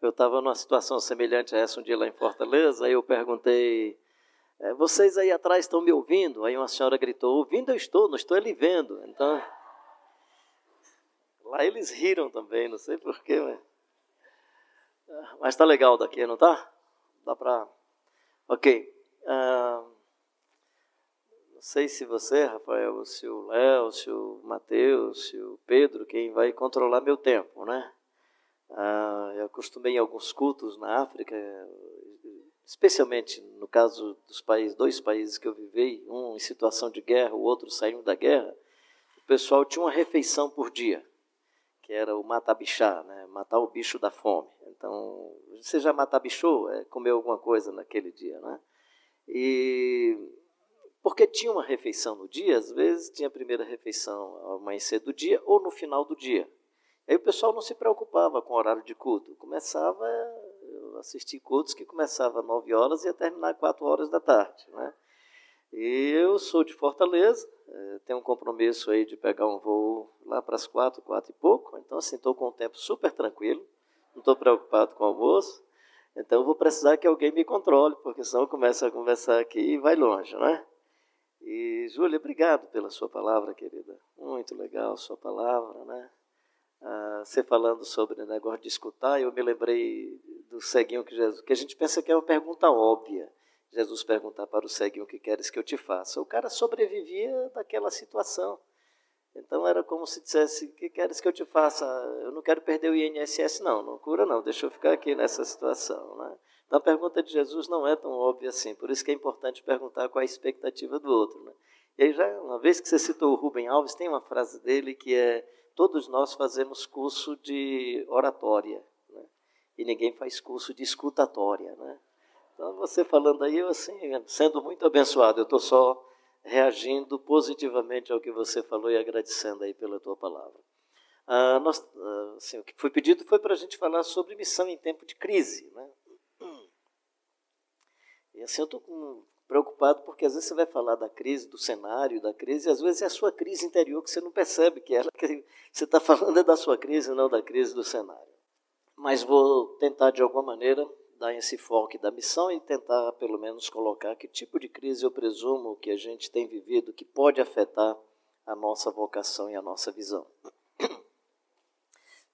Eu estava numa situação semelhante a essa um dia lá em Fortaleza, aí eu perguntei, vocês aí atrás estão me ouvindo? Aí uma senhora gritou, ouvindo eu estou, não estou lhe vendo. Então, lá eles riram também, não sei porquê, mas tá legal daqui, não tá? Dá para... Ok. Não sei se você, Rafael, se o Léo, se o Mateus, se o Pedro, quem vai controlar meu tempo, né? Eu acostumei em alguns cultos na África, especialmente no caso dos dois países que eu vivi, um em situação de guerra, o outro saindo da guerra, o pessoal tinha uma refeição por dia, que era o mata-bichá, né? Matar o bicho da fome. Então, você já mata-bichou? Comer alguma coisa naquele dia, né? E porque tinha uma refeição no dia, às vezes tinha a primeira refeição ao amanhecer do dia ou no final do dia. Aí o pessoal não se preocupava com o horário de culto. Eu assisti cultos que começava às 9 horas e ia terminar às 4 horas da tarde, né? E eu sou de Fortaleza, tenho um compromisso aí de pegar um voo lá para as 4 e pouco, então assim, estou com um tempo super tranquilo, não estou preocupado com o almoço, então eu vou precisar que alguém me controle, porque senão eu começo a conversar aqui e vai longe, né? E, Júlia, obrigado pela sua palavra, querida. Muito legal a sua palavra, né? Você falando sobre o negócio de escutar, eu me lembrei do ceguinho que a gente pensa que é uma pergunta óbvia. Jesus perguntar para o ceguinho: o que queres que eu te faça? O cara sobrevivia daquela situação. Então era como se dissesse: o que queres que eu te faça? Eu não quero perder o INSS, não cura não, deixa eu ficar aqui nessa situação, né? Então a pergunta de Jesus não é tão óbvia assim, por isso que é importante perguntar qual é a expectativa do outro, né? E aí, já uma vez que você citou o Rubem Alves, tem uma frase dele que é: todos nós fazemos curso de oratória, né? E ninguém faz curso de escutatória, né? Então, você falando aí, eu assim, sendo muito abençoado, eu estou só reagindo positivamente ao que você falou e agradecendo aí pela tua palavra. Assim, o que foi pedido foi para a gente falar sobre missão em tempo de crise, né? E assim, eu estou preocupado porque às vezes você vai falar da crise, do cenário da crise, e às vezes é a sua crise interior que você não percebe que ela que você está falando é da sua crise, não da crise do cenário. Mas vou tentar, de alguma maneira, dar esse foco da missão e tentar, pelo menos, colocar que tipo de crise eu presumo que a gente tem vivido que pode afetar a nossa vocação e a nossa visão.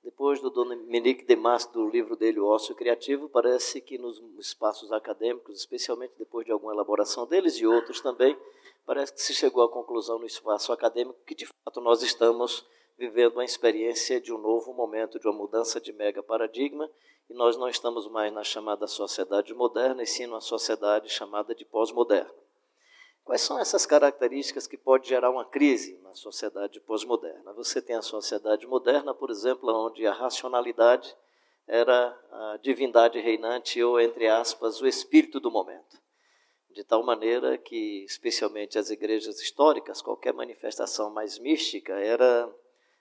Depois do Dominique Demas, do livro dele, O Ócio Criativo, parece que nos espaços acadêmicos, especialmente depois de alguma elaboração deles e outros também, parece que se chegou à conclusão no espaço acadêmico que, de fato, nós estamos vivendo uma experiência de um novo momento, de uma mudança de mega paradigma, e nós não estamos mais na chamada sociedade moderna, e sim numa sociedade chamada de pós-moderna. Quais são essas características que podem gerar uma crise na sociedade pós-moderna? Você tem a sociedade moderna, por exemplo, onde a racionalidade era a divindade reinante ou, entre aspas, o espírito do momento. De tal maneira que, especialmente as igrejas históricas, qualquer manifestação mais mística era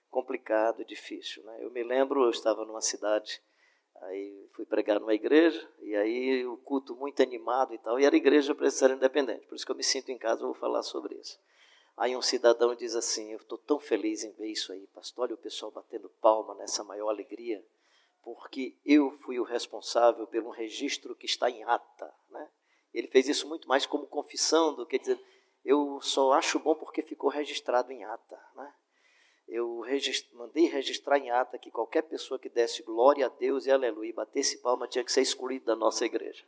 complicado e difícil, né? Eu me lembro, eu estava numa cidade, aí fui pregar numa igreja, e aí o culto muito animado e tal, e era igreja presbiteriana independente, por isso que eu me sinto em casa, eu vou falar sobre isso. Aí um cidadão diz assim: eu estou tão feliz em ver isso aí, pastor, olha o pessoal batendo palma nessa maior alegria, porque eu fui o responsável pelo registro que está em ata, né? Ele fez isso muito mais como confissão do que dizer, eu só acho bom porque ficou registrado em ata, né? Eu mandei registrar em ata que qualquer pessoa que desse glória a Deus e aleluia e batesse palma tinha que ser excluído da nossa igreja.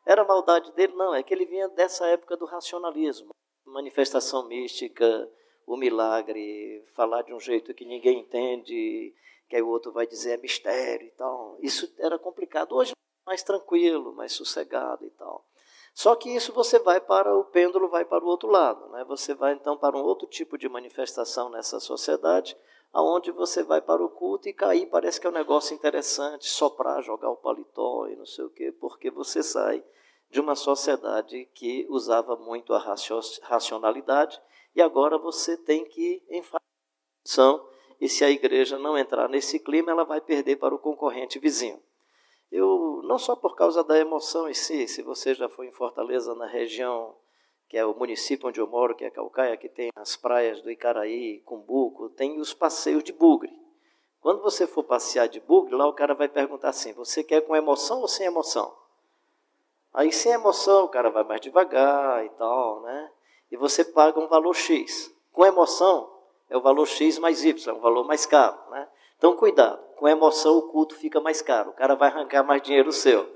Era a maldade dele? Não, é que ele vinha dessa época do racionalismo. Manifestação mística, o milagre, falar de um jeito que ninguém entende, que aí o outro vai dizer é mistério e tal. Isso era complicado. Hoje é mais tranquilo, mais sossegado e tal. Só que isso o pêndulo vai para o outro lado, né? Você vai então para um outro tipo de manifestação nessa sociedade, aonde você vai para o culto e cair, parece que é um negócio interessante, soprar, jogar o paletó e não sei o quê, porque você sai de uma sociedade que usava muito a racionalidade e agora você tem que enfatizar, e se a igreja não entrar nesse clima, ela vai perder para o concorrente vizinho. Não só por causa da emoção em si, se você já foi em Fortaleza, na região, que é o município onde eu moro, que é Caucaia, que tem as praias do Icaraí, Cumbuco, tem os passeios de bugre. Quando você for passear de bugre, lá o cara vai perguntar assim, você quer com emoção ou sem emoção? Aí sem emoção o cara vai mais devagar e tal, né? E você paga um valor X. Com emoção é o valor X mais Y, é um valor mais caro, né? Então cuidado, com emoção o culto fica mais caro, o cara vai arrancar mais dinheiro seu.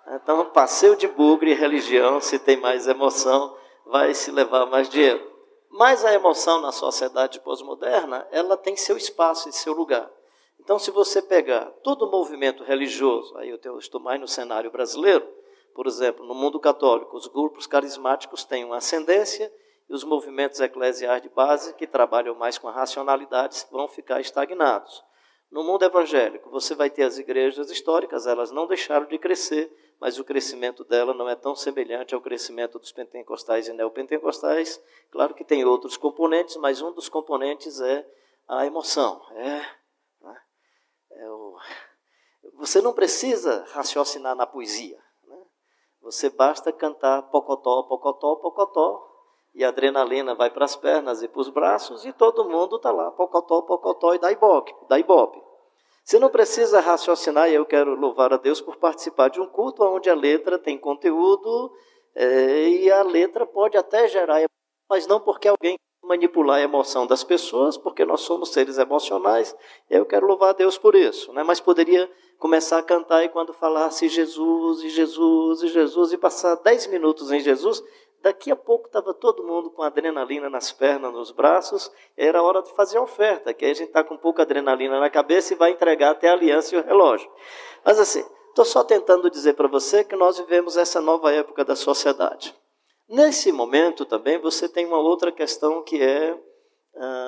Então passeio de bugre e religião, se tem mais emoção, vai se levar mais dinheiro. Mas a emoção na sociedade pós-moderna, ela tem seu espaço e seu lugar. Então, se você pegar todo o movimento religioso, aí eu estou mais no cenário brasileiro, por exemplo, no mundo católico, os grupos carismáticos têm uma ascendência e os movimentos eclesiais de base, que trabalham mais com a racionalidade, vão ficar estagnados. No mundo evangélico, você vai ter as igrejas históricas, elas não deixaram de crescer, mas o crescimento dela não é tão semelhante ao crescimento dos pentecostais e neopentecostais. Claro que tem outros componentes, mas um dos componentes é a emoção. Você não precisa raciocinar na poesia. Né? Você basta cantar pocotó, pocotó, pocotó, e a adrenalina vai para as pernas e para os braços, e todo mundo está lá, pocotó, pocotó, e dá ibope. Você não precisa raciocinar, e eu quero louvar a Deus por participar de um culto onde a letra tem conteúdo, e a letra pode até gerar, mas não porque alguém manipular a emoção das pessoas, porque nós somos seres emocionais, e eu quero louvar a Deus por isso. Né? Mas poderia começar a cantar e quando falasse Jesus, e Jesus, e Jesus, e passar 10 minutos em Jesus, daqui a pouco estava todo mundo com adrenalina nas pernas, nos braços, era hora de fazer a oferta, que aí a gente está com pouca adrenalina na cabeça e vai entregar até a aliança e o relógio. Mas assim, estou só tentando dizer para você que nós vivemos essa nova época da sociedade. Nesse momento também você tem uma outra questão que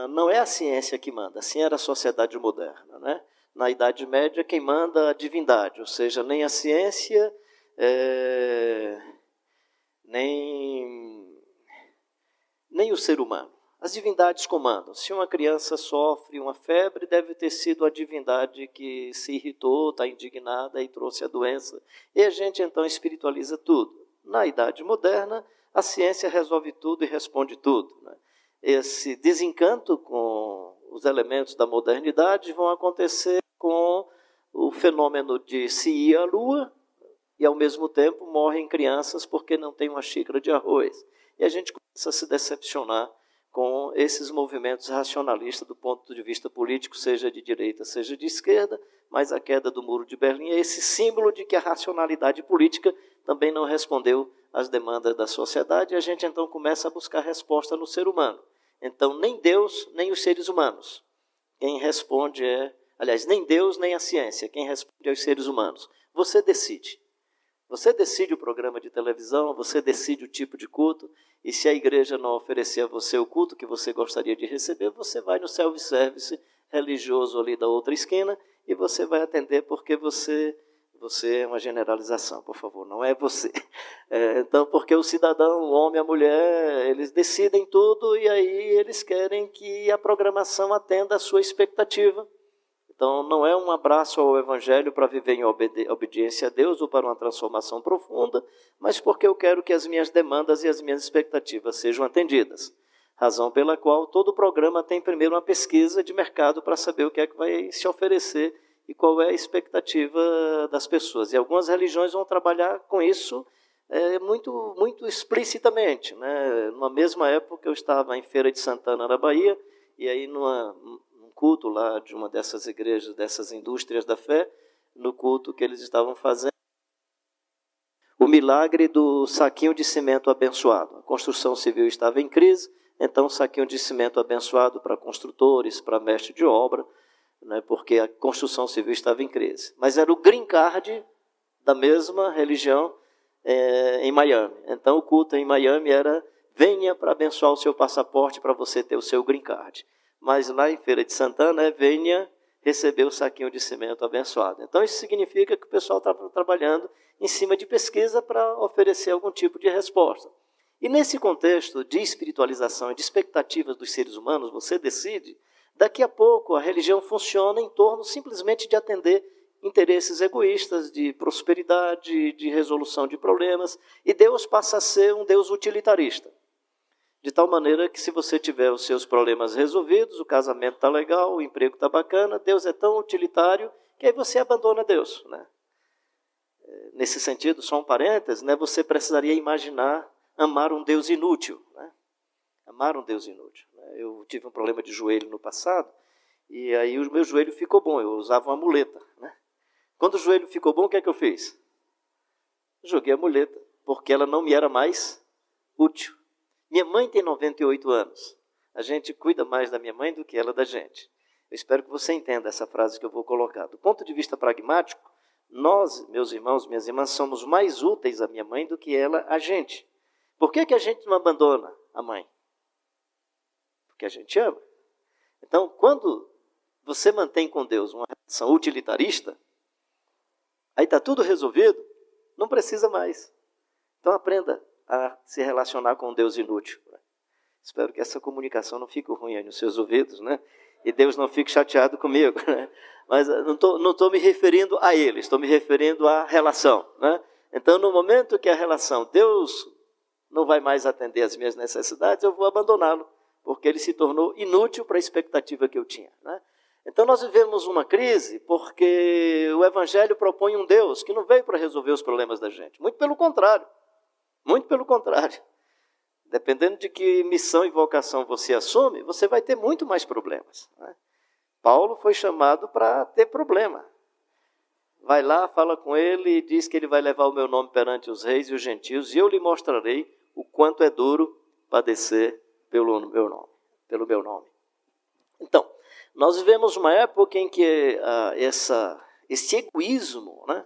não é a ciência que manda, assim era a sociedade moderna. Né? Na Idade Média quem manda é a divindade, ou seja, nem a ciência, nem o ser humano. As divindades comandam. Se uma criança sofre uma febre, deve ter sido a divindade que se irritou, está indignada e trouxe a doença. E a gente então espiritualiza tudo. Na Idade Moderna, a ciência resolve tudo e responde tudo. Né? Esse desencanto com os elementos da modernidade vão acontecer com o fenômeno de se ir à Lua e, ao mesmo tempo, morrem crianças porque não tem uma xícara de arroz. E a gente começa a se decepcionar com esses movimentos racionalistas do ponto de vista político, seja de direita, seja de esquerda, mas a queda do Muro de Berlim é esse símbolo de que a racionalidade política também não respondeu às demandas da sociedade, e a gente então começa a buscar resposta no ser humano. Então, nem Deus, nem os seres humanos. Quem responde nem Deus, nem a ciência. Quem responde é os seres humanos. Você decide. Você decide o programa de televisão, você decide o tipo de culto, e se a igreja não oferecer a você o culto que você gostaria de receber, você vai no self-service religioso ali da outra esquina, e você vai atender porque você é uma generalização, por favor, não é você. Então, porque o cidadão, o homem, a mulher, eles decidem tudo e aí eles querem que a programação atenda à sua expectativa. Então, não é um abraço ao Evangelho para viver em obediência a Deus ou para uma transformação profunda, mas porque eu quero que as minhas demandas e as minhas expectativas sejam atendidas. Razão pela qual todo programa tem primeiro uma pesquisa de mercado para saber o que é que vai se oferecer e qual é a expectativa das pessoas. E algumas religiões vão trabalhar com isso muito, muito explicitamente. Né? Numa mesma época, eu estava em Feira de Santana, na Bahia, e aí num culto lá de uma dessas igrejas, dessas indústrias da fé, no culto que eles estavam fazendo, o milagre do saquinho de cimento abençoado. A construção civil estava em crise, então o saquinho de cimento abençoado para construtores, para mestre de obra, né, porque a construção civil estava em crise. Mas era o green card da mesma religião em Miami. Então o culto em Miami era: venha para abençoar o seu passaporte para você ter o seu green card. Mas lá em Feira de Santana venha receber o saquinho de cimento abençoado. Então isso significa que o pessoal está trabalhando em cima de pesquisa para oferecer algum tipo de resposta. E nesse contexto de espiritualização e de expectativas dos seres humanos, você decide. Daqui a pouco, a religião funciona em torno simplesmente de atender interesses egoístas, de prosperidade, de resolução de problemas, e Deus passa a ser um Deus utilitarista. De tal maneira que se você tiver os seus problemas resolvidos, o casamento está legal, o emprego está bacana, Deus é tão utilitário que aí você abandona Deus, né? Nesse sentido, só um parênteses, né, você precisaria imaginar amar um Deus inútil, né? Amar um Deus inútil. Né? Eu tive um problema de joelho no passado, e aí o meu joelho ficou bom, eu usava uma muleta. Né? Quando o joelho ficou bom, o que é que eu fiz? Joguei a muleta, porque ela não me era mais útil. Minha mãe tem 98 anos. A gente cuida mais da minha mãe do que ela da gente. Eu espero que você entenda essa frase que eu vou colocar. Do ponto de vista pragmático, nós, meus irmãos, minhas irmãs, somos mais úteis à minha mãe do que ela a gente. Por que a gente não abandona a mãe? Porque a gente ama. Então, quando você mantém com Deus uma relação utilitarista, aí está tudo resolvido, não precisa mais. Então aprenda a se relacionar com um Deus inútil. Né? Espero que essa comunicação não fique ruim aí nos seus ouvidos, né? E Deus não fique chateado comigo. Né? Mas não estou me referindo a ele, estou me referindo à relação. Né? Então, no momento que a relação, Deus não vai mais atender às minhas necessidades, eu vou abandoná-lo, porque ele se tornou inútil para a expectativa que eu tinha. Né? Então nós vivemos uma crise porque o Evangelho propõe um Deus que não veio para resolver os problemas da gente. Muito pelo contrário. Muito pelo contrário. Dependendo de que missão e vocação você assume, você vai ter muito mais problemas. Né? Paulo foi chamado para ter problema. Vai lá, fala com ele e diz que ele vai levar o meu nome perante os reis e os gentios, e eu lhe mostrarei o quanto é duro padecer pelo meu nome. Então, nós vivemos uma época em que esse egoísmo, né,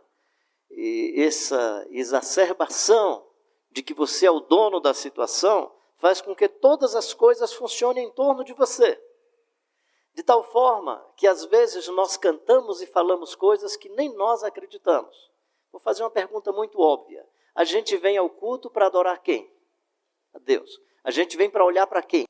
e essa exacerbação de que você é o dono da situação, faz com que todas as coisas funcionem em torno de você. De tal forma que às vezes nós cantamos e falamos coisas que nem nós acreditamos. Vou fazer uma pergunta muito óbvia. A gente vem ao culto para adorar quem? A Deus. A gente vem para olhar para quem?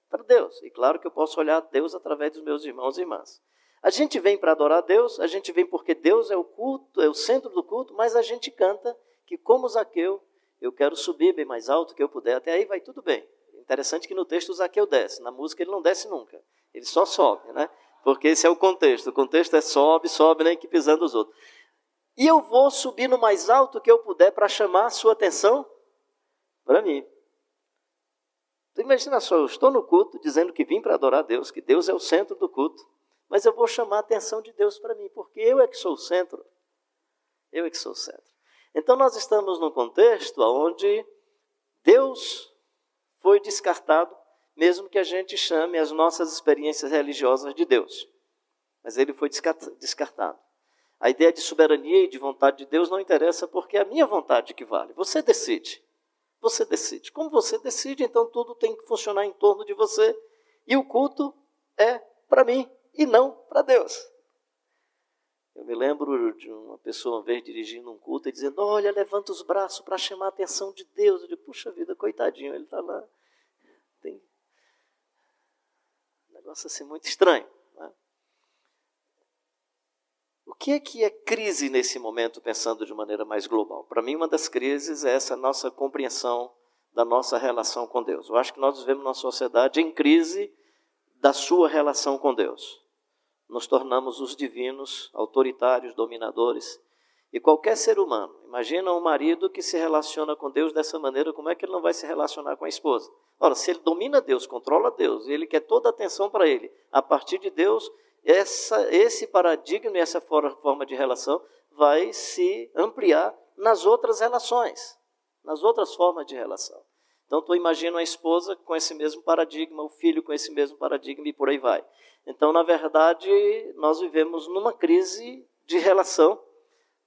Para Deus. E claro que eu posso olhar a Deus através dos meus irmãos e irmãs. A gente vem para adorar a Deus, a gente vem porque Deus é o culto, é o centro do culto, mas a gente canta que, como Zaqueu, eu quero subir bem mais alto que eu puder. Até aí vai tudo bem. Interessante que no texto o Zaqueu desce, na música ele não desce nunca. Ele só sobe, né? Porque esse é o contexto. O contexto é sobe, sobe, nem que pisando os outros. E eu vou subir no mais alto que eu puder para chamar a sua atenção para mim. Então, imagina só, eu estou no culto dizendo que vim para adorar a Deus, que Deus é o centro do culto, mas eu vou chamar a atenção de Deus para mim, porque eu é que sou o centro. Eu é que sou o centro. Então nós estamos num contexto onde Deus foi descartado, mesmo que a gente chame as nossas experiências religiosas de Deus. Mas ele foi descartado. A ideia de soberania e de vontade de Deus não interessa, porque é a minha vontade que vale. Você decide. Você decide. Como você decide, então tudo tem que funcionar em torno de você. E o culto é para mim e não para Deus. Eu me lembro de uma pessoa uma vez dirigindo um culto e dizendo, olha, levanta os braços para chamar a atenção de Deus. Eu digo, puxa vida, coitadinho, ele está lá. Tem um negócio assim muito estranho. Né? O que é crise nesse momento, pensando de maneira mais global? Para mim, uma das crises é essa nossa compreensão da nossa relação com Deus. Eu acho que nós vivemos numa sociedade em crise da sua relação com Deus. Nos tornamos os divinos, autoritários, dominadores. E qualquer ser humano, imagina um marido que se relaciona com Deus dessa maneira, como é que ele não vai se relacionar com a esposa? Ora, se ele domina Deus, controla Deus, e ele quer toda a atenção para ele, a partir de Deus, esse paradigma e essa forma de relação vai se ampliar nas outras relações, nas outras formas de relação. Então, tu imagina uma esposa com esse mesmo paradigma, o filho com esse mesmo paradigma e por aí vai. Então, na verdade, nós vivemos numa crise de relação,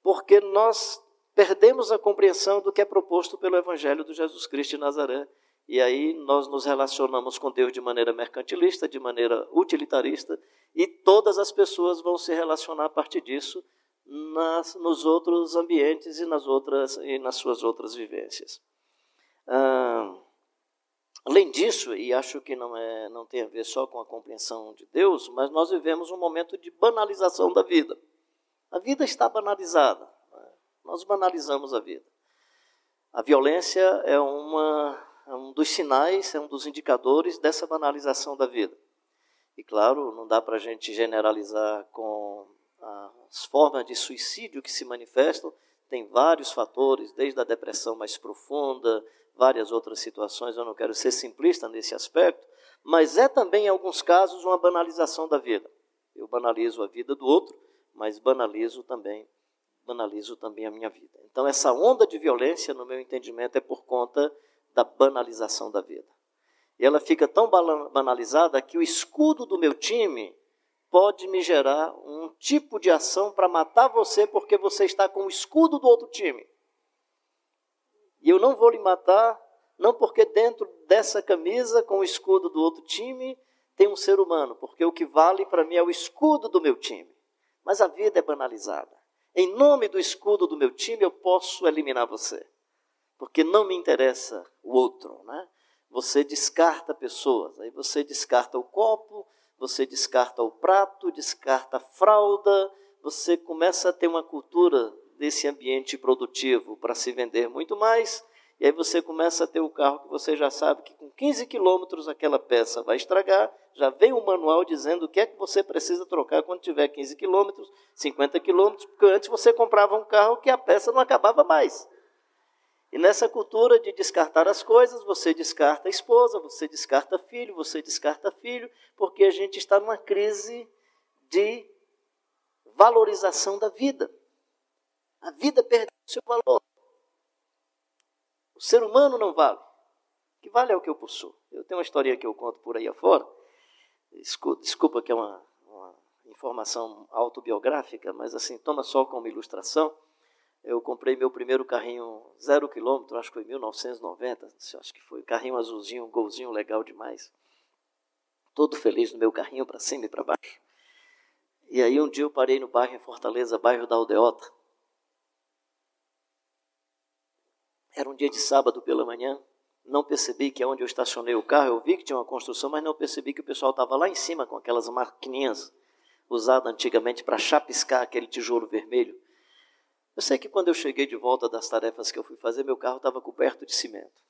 porque nós perdemos a compreensão do que é proposto pelo Evangelho de Jesus Cristo de Nazaré. E aí nós nos relacionamos com Deus de maneira mercantilista, de maneira utilitarista, e todas as pessoas vão se relacionar a partir disso nos outros ambientes e nas suas outras vivências. Além disso, e acho que não tem a ver só com a compreensão de Deus, mas nós vivemos um momento de banalização da vida. A vida está banalizada. Nós banalizamos a vida. A violência é uma um dos sinais, é um dos indicadores dessa banalização da vida. E, claro, não dá para a gente generalizar com as formas de suicídio que se manifestam. Tem vários fatores, desde a depressão mais profunda, várias outras situações. Eu não quero ser simplista nesse aspecto, mas é também, em alguns casos, uma banalização da vida. Eu banalizo a vida do outro, mas banalizo também a minha vida. Então, essa onda de violência, no meu entendimento, é por conta da banalização da vida. E ela fica tão banalizada que o escudo do meu time pode me gerar um tipo de ação para matar você porque você está com o escudo do outro time. E eu não vou lhe matar, não porque dentro dessa camisa com o escudo do outro time tem um ser humano, porque o que vale para mim é o escudo do meu time. Mas a vida é banalizada. Em nome do escudo do meu time eu posso eliminar você, porque não me interessa o outro, né? Você descarta pessoas, aí você descarta o copo, você descarta o prato, descarta a fralda, você começa a ter uma cultura desse ambiente produtivo para se vender muito mais, e aí você começa a ter o carro que você já sabe que com 15 quilômetros aquela peça vai estragar, já vem um manual dizendo o que é que você precisa trocar quando tiver 15 quilômetros, 50 quilômetros, porque antes você comprava um carro que a peça não acabava mais. E nessa cultura de descartar as coisas, você descarta a esposa, você descarta filho, porque a gente está numa crise de valorização da vida. A vida perdeu o seu valor. O ser humano não vale. O que vale é o que eu possuo. Eu tenho uma historinha que eu conto por aí afora. Desculpa que é uma informação autobiográfica, mas assim, toma só como ilustração. Eu comprei meu primeiro carrinho 0 quilômetro, acho que foi em 1990, acho que foi, carrinho azulzinho, um golzinho legal demais. Todo feliz no meu carrinho, para cima e para baixo. E aí um dia eu parei no bairro em Fortaleza, bairro da Aldeota. Era um dia de sábado pela manhã, não percebi que é onde eu estacionei o carro, eu vi que tinha uma construção, mas não percebi que o pessoal estava lá em cima com aquelas maquininhas usadas antigamente para chapiscar aquele tijolo vermelho. Eu sei que quando eu cheguei de volta das tarefas que eu fui fazer, meu carro estava coberto de cimento.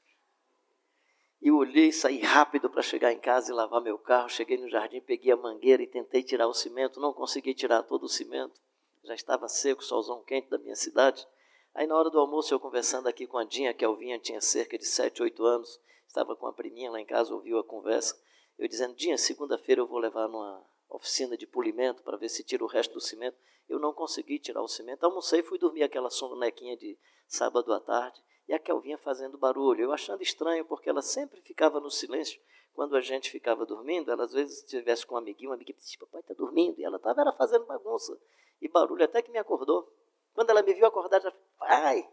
E eu olhei, saí rápido para chegar em casa e lavar meu carro. Cheguei no jardim, peguei a mangueira e tentei tirar o cimento. Não consegui tirar todo o cimento. Já estava seco, solzão quente da minha cidade. Aí na hora do almoço, eu conversando aqui com a Dinha, que a Elvinha tinha cerca de 7, 8 anos. Estava com a priminha lá em casa, ouviu a conversa. Eu dizendo, Dinha, segunda-feira eu vou levar numa oficina de polimento para ver se tira o resto do cimento. Eu não consegui tirar o cimento. Almocei e fui dormir aquela sonequinha de sábado à tarde. E a Kelvinha fazendo barulho. Eu achando estranho, porque ela sempre ficava no silêncio. Quando a gente ficava dormindo, ela às vezes estivesse com um amiguinho disse, papai está dormindo. E ela estava fazendo bagunça e barulho, até que me acordou. Quando ela me viu acordar, já falou, pai,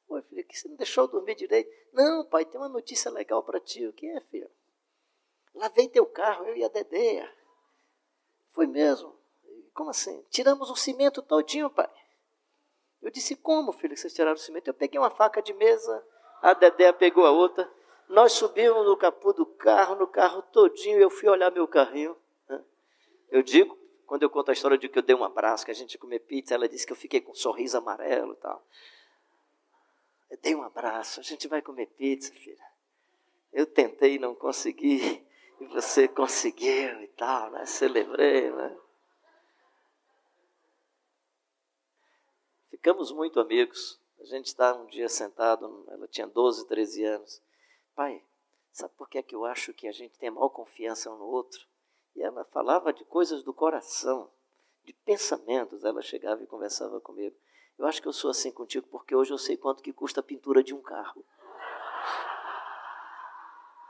oi, filha, que você não deixou eu dormir direito? Não, pai, tem uma notícia legal para ti. O que é, filha? Lavei teu carro, eu e a Dedeia. Foi mesmo? Como assim? Tiramos o cimento todinho, pai. Eu disse, como, filho, que vocês tiraram o cimento? Eu peguei uma faca de mesa, a Dedéia pegou a outra, nós subimos no capô do carro, no carro todinho, eu fui olhar meu carrinho. Né? Eu digo, quando eu conto a história de que eu dei um abraço, que a gente ia comer pizza, ela disse que eu fiquei com um sorriso amarelo e tal. Eu dei um abraço, a gente vai comer pizza, filha. Eu tentei, não consegui, e você conseguiu e tal, né? Celebrei, né? Ficamos muito amigos. A gente está um dia sentado, ela tinha 12, 13 anos. Pai, sabe por que é que eu acho que a gente tem a maior confiança um no outro? E ela falava de coisas do coração, de pensamentos. Ela chegava e conversava comigo. Eu acho que eu sou assim contigo porque hoje eu sei quanto que custa a pintura de um carro.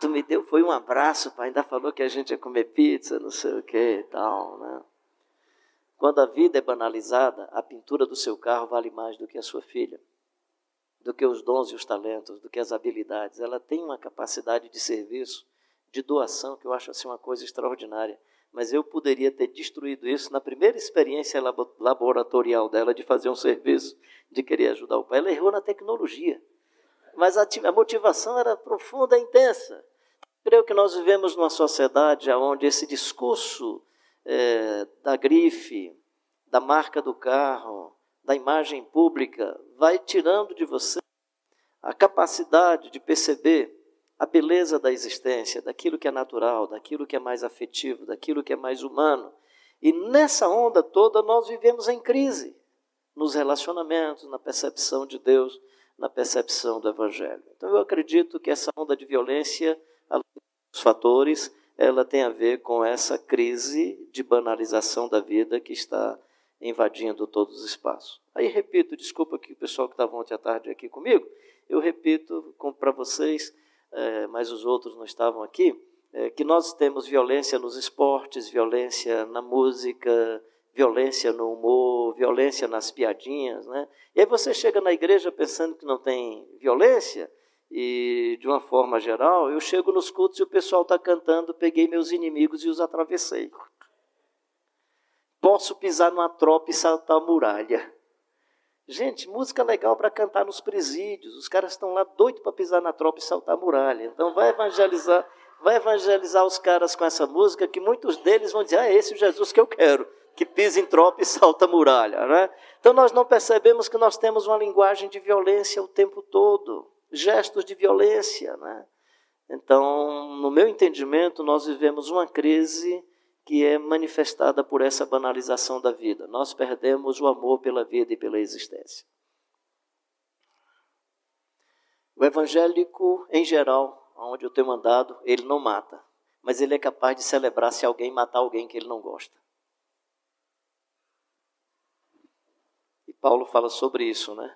Tu me deu, foi um abraço, pai, ainda falou que a gente ia comer pizza, não sei o que e tal, né? Quando a vida é banalizada, a pintura do seu carro vale mais do que a sua filha, do que os dons e os talentos, do que as habilidades. Ela tem uma capacidade de serviço, de doação, que eu acho assim uma coisa extraordinária. Mas eu poderia ter destruído isso na primeira experiência laboratorial dela de fazer um serviço, de querer ajudar o pai. Ela errou na tecnologia, mas a motivação era profunda e intensa. Creio que nós vivemos numa sociedade onde esse discurso da grife, da marca do carro, da imagem pública, vai tirando de você a capacidade de perceber a beleza da existência, daquilo que é natural, daquilo que é mais afetivo, daquilo que é mais humano. E nessa onda toda nós vivemos em crise, nos relacionamentos, na percepção de Deus, na percepção do Evangelho. Então eu acredito que essa onda de violência, além dos fatores, ela tem a ver com essa crise de banalização da vida que está invadindo todos os espaços. Aí repito, desculpa que o pessoal que estava ontem à tarde aqui comigo, eu repito para vocês, mas os outros não estavam aqui, que nós temos violência nos esportes, violência na música, violência no humor, violência nas piadinhas, né? E aí você chega na igreja pensando que não tem violência, e de uma forma geral, eu chego nos cultos e o pessoal está cantando, peguei meus inimigos e os atravessei. Posso pisar numa tropa e saltar a muralha. Gente, música legal para cantar nos presídios, os caras estão lá doidos para pisar na tropa e saltar a muralha. Então vai evangelizar os caras com essa música, que muitos deles vão dizer, esse é o Jesus que eu quero, que pisa em tropa e salta a muralha, né? Então nós não percebemos que nós temos uma linguagem de violência o tempo todo, gestos de violência, né? Então, no meu entendimento, nós vivemos uma crise que é manifestada por essa banalização da vida. Nós perdemos o amor pela vida e pela existência. O evangélico, em geral, onde eu tenho andado, ele não mata, mas ele é capaz de celebrar se alguém matar alguém que ele não gosta. E Paulo fala sobre isso, né?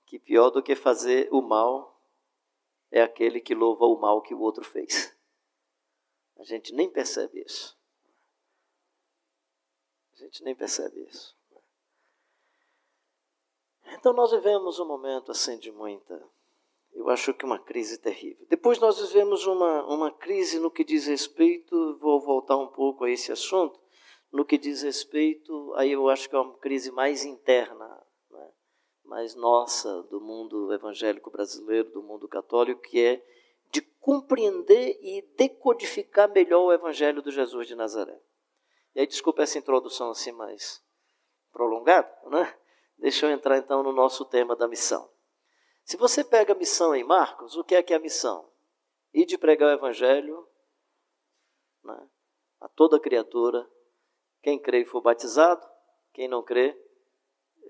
Que pior do que fazer o mal é aquele que louva o mal que o outro fez. A gente nem percebe isso. A gente nem percebe isso. Então nós vivemos um momento assim de muita, eu acho que uma crise terrível. Depois nós vivemos uma crise no que diz respeito, vou voltar um pouco a esse assunto, no que diz respeito, aí eu acho que é uma crise mais interna, né? Mais nossa, do mundo evangélico brasileiro, do mundo católico, que é de compreender e decodificar melhor o evangelho do Jesus de Nazaré. E aí, desculpa essa introdução assim mais prolongada, né? Deixa eu entrar então no nosso tema da missão. Se você pega a missão em Marcos, o que é a missão? Ir de pregar o evangelho, né, a toda criatura. Quem crê e for batizado, quem não crê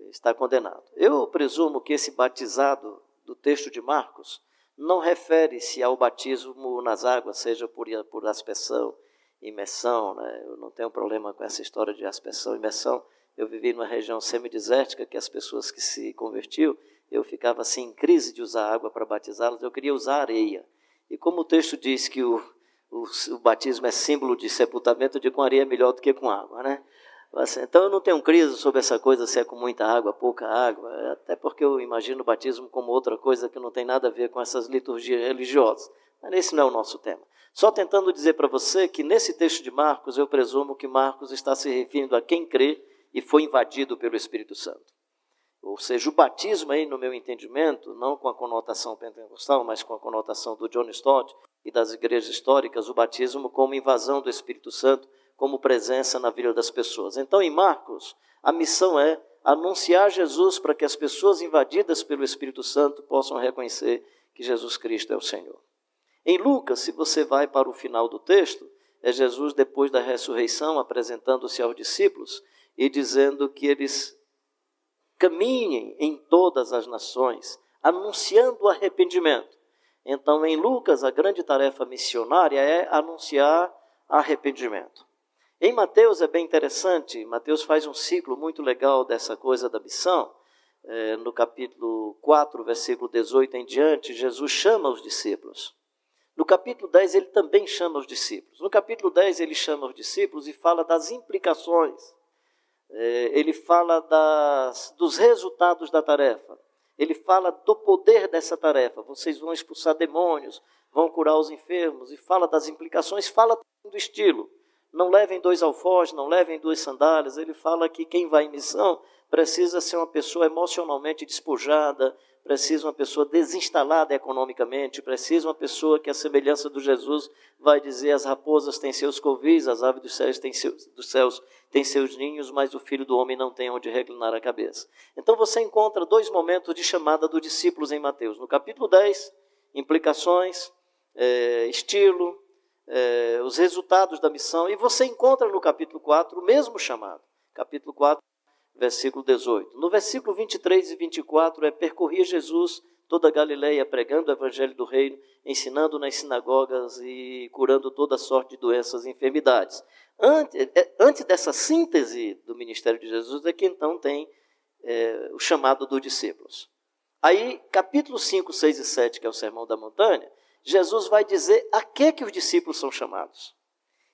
está condenado. Eu presumo que esse batizado do texto de Marcos não refere-se ao batismo nas águas, seja por aspersão, imersão, né? Eu não tenho problema com essa história de aspersão, imersão. Eu vivi numa região semidesértica que as pessoas que se convertiam, eu ficava assim em crise de usar água para batizá-las, eu queria usar areia. E como o texto diz que o batismo é símbolo de sepultamento, eu digo com areia é melhor do que com água, né? Assim, então eu não tenho crise sobre essa coisa, se é com muita água, pouca água, até porque eu imagino o batismo como outra coisa que não tem nada a ver com essas liturgias religiosas. Mas esse não é o nosso tema. Só tentando dizer para você que nesse texto de Marcos, eu presumo que Marcos está se referindo a quem crê e foi invadido pelo Espírito Santo. Ou seja, o batismo aí, no meu entendimento, não com a conotação pentecostal, mas com a conotação do John Stott e das igrejas históricas, o batismo como invasão do Espírito Santo, como presença na vida das pessoas. Então, em Marcos, a missão é anunciar Jesus para que as pessoas invadidas pelo Espírito Santo possam reconhecer que Jesus Cristo é o Senhor. Em Lucas, se você vai para o final do texto, é Jesus, depois da ressurreição, apresentando-se aos discípulos e dizendo que eles caminhem em todas as nações, anunciando o arrependimento. Então, em Lucas, a grande tarefa missionária é anunciar arrependimento. Em Mateus é bem interessante, Mateus faz um ciclo muito legal dessa coisa da missão. No capítulo 4, versículo 18 em diante, Jesus chama os discípulos. No capítulo 10, ele também chama os discípulos. No capítulo 10, ele chama os discípulos e fala das implicações. Ele fala dos resultados da tarefa. Ele fala do poder dessa tarefa. Vocês vão expulsar demônios, vão curar os enfermos. E fala das implicações, fala do estilo. Não levem 2 alforjes, não levem 2 sandálias. Ele fala que quem vai em missão precisa ser uma pessoa emocionalmente despojada, precisa uma pessoa desinstalada economicamente, precisa uma pessoa que, a semelhança do Jesus, vai dizer: as raposas têm seus covis, as aves dos céus têm seus ninhos, mas o Filho do Homem não tem onde reclinar a cabeça. Então você encontra 2 momentos de chamada dos discípulos em Mateus. No capítulo 10, implicações. estilo, os resultados da missão, e você encontra no capítulo 4 o mesmo chamado. Capítulo 4, versículo 18. No versículo 23 e 24 percorria Jesus toda a Galileia, pregando o evangelho do reino, ensinando nas sinagogas e curando toda sorte de doenças e enfermidades. Antes dessa síntese do ministério de Jesus, é que então tem o chamado dos discípulos. Aí, capítulo 5, 6 e 7, que é o Sermão da Montanha, Jesus vai dizer a que os discípulos são chamados.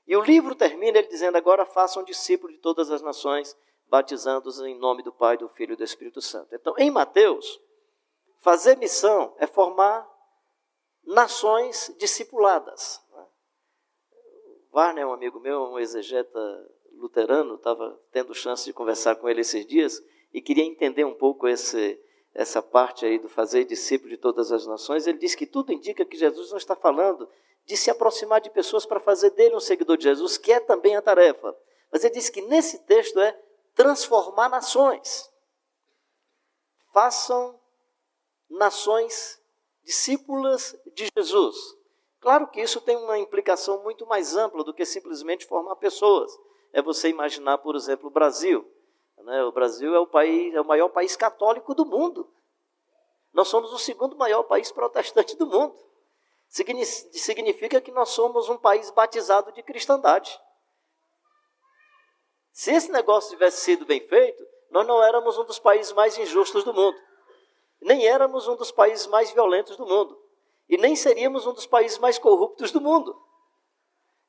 E o livro termina ele dizendo: agora façam discípulos de todas as nações, batizando-os em nome do Pai, do Filho e do Espírito Santo. Então, em Mateus, fazer missão é formar nações discipuladas. Warner é um amigo meu, um exegeta luterano, estava tendo chance de conversar com ele esses dias e queria entender um pouco essa parte aí do fazer discípulo de todas as nações. Ele diz que tudo indica que Jesus não está falando de se aproximar de pessoas para fazer dele um seguidor de Jesus, que é também a tarefa. Mas ele diz que nesse texto é transformar nações. Façam nações discípulas de Jesus. Claro que isso tem uma implicação muito mais ampla do que simplesmente formar pessoas. É você imaginar, por exemplo, o Brasil. O Brasil é o maior país católico do mundo. Nós somos o segundo maior país protestante do mundo. Significa que nós somos um país batizado de cristandade. Se esse negócio tivesse sido bem feito, nós não éramos um dos países mais injustos do mundo. Nem éramos um dos países mais violentos do mundo. E nem seríamos um dos países mais corruptos do mundo.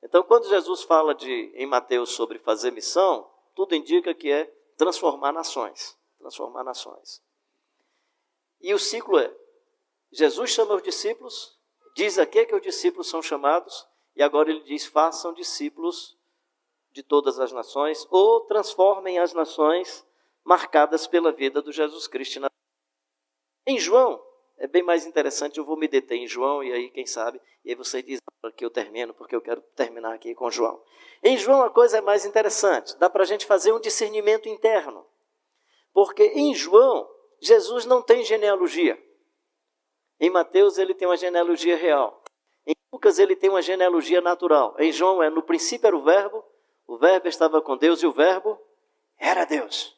Então, quando Jesus fala em Mateus sobre fazer missão, tudo indica que é transformar nações. Transformar nações. E o ciclo é: Jesus chama os discípulos, diz a que os discípulos são chamados, e agora ele diz: façam discípulos de todas as nações, ou transformem as nações marcadas pela vida do Jesus Cristo. Em João, é bem mais interessante, eu vou me deter em João, e aí, quem sabe, e aí você diz que eu termino, porque eu quero terminar aqui com João. Em João a coisa é mais interessante, dá para a gente fazer um discernimento interno. Porque em João, Jesus não tem genealogia. Em Mateus ele tem uma genealogia real. Em Lucas ele tem uma genealogia natural. Em João no princípio era o Verbo estava com Deus e o Verbo era Deus.